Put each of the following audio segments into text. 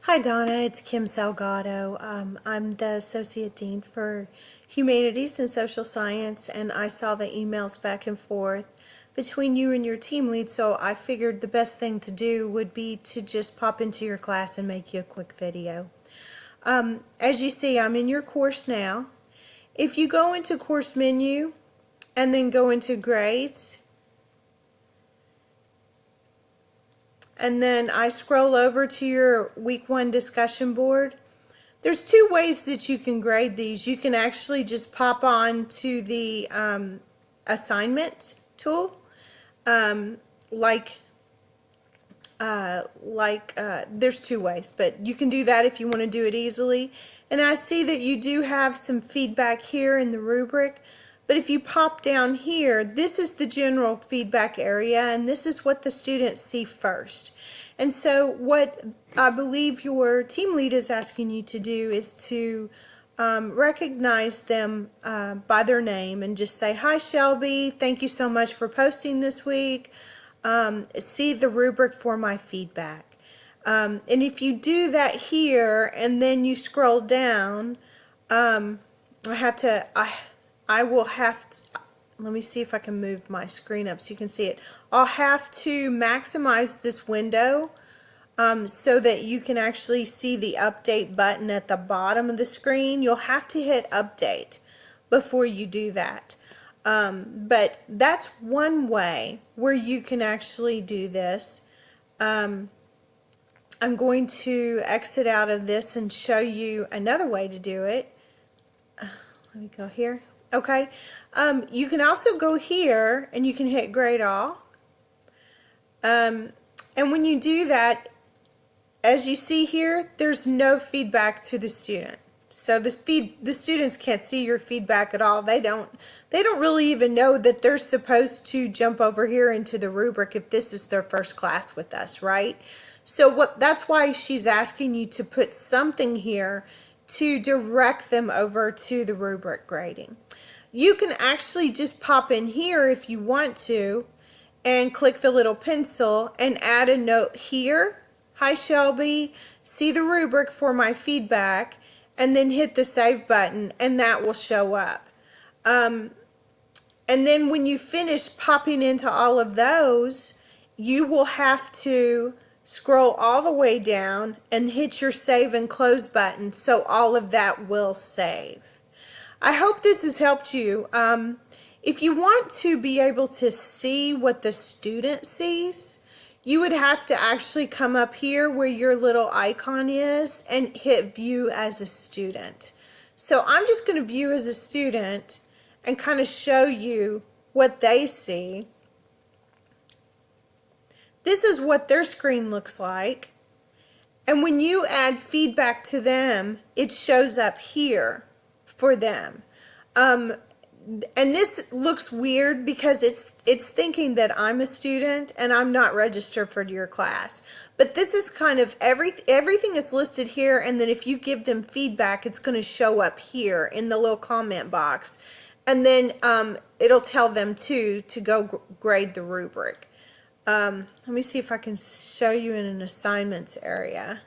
Hi Donna, it's Kim Salgado. I'm the Associate Dean for Humanities and Social Science, and I saw the emails back and forth between you and your team lead, so I figured the best thing to do would be to just pop into your class and make you a quick video. As you see, I'm in your course now. If you go into course menu and then go into grades, and then I scroll over to your week 1 discussion board. There's two ways that you can grade these. You can actually just pop on to the assignment tool, there's two ways, but you can do that if you want to do it easily. And I see that you do have some feedback here in the rubric, but if you pop down here, this is the general feedback area, and this is what the students see first. And so what I believe your team lead is asking you to do is to recognize them by their name and just say, "Hi Shelby, thank you so much for posting this week. See the rubric for my feedback." And if you do that here and then you scroll down, I will have to, let me see if I can move my screen up so you can see it. I'll have to maximize this window so that you can actually see the update button at the bottom of the screen. You'll have to hit update before you do that. But that's one way where you can actually do this. I'm going to exit out of this and show you another way to do it. Let me go here. Okay, you can also go here and you can hit grade all. And when you do that, as you see here, there's no feedback to the student. So the students can't see your feedback at all. They don't really even know that they're supposed to jump over here into the rubric if this is their first class with us, right? So that's why she's asking you to put something here to direct them over to the rubric grading. You can actually just pop in here if you want to and click the little pencil and add a note here. "Hi Shelby, see the rubric for my feedback," and then hit the save button and that will show up. And then when you finish popping into all of those, you will have to scroll all the way down and hit your save and close button so all of that will save. I hope this has helped you. If you want to be able to see what the student sees, you would have to actually come up here where your little icon is and hit view as a student. So I'm just going to view as a student and kind of show you what they see. This is what their screen looks like. And when you add feedback to them, it shows up here for them. And this looks weird because it's thinking that I'm a student and I'm not registered for your class. But this is kind of everything is listed here, and then if you give them feedback, it's going to show up here in the little comment box. And then it'll tell them to go grade the rubric. Let me see if I can show you in an assignments area.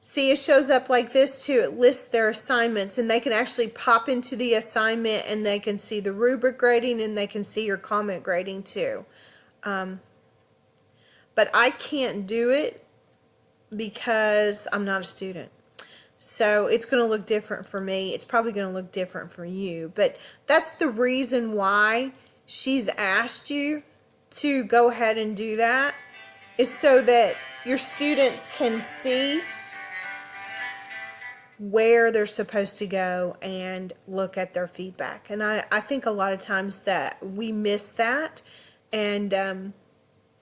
See, it shows up like this too. It lists their assignments, and they can actually pop into the assignment and they can see the rubric grading and they can see your comment grading too. But I can't do it because I'm not a student. So it's going to look different for me. It's probably going to look different for you. But that's the reason why she's asked you to go ahead and do that, is so that your students can see where they're supposed to go and look at their feedback. And I think a lot of times that we miss that, and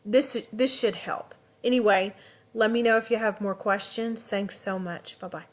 this should help. Anyway, let me know if you have more questions. Thanks so much. Bye-bye.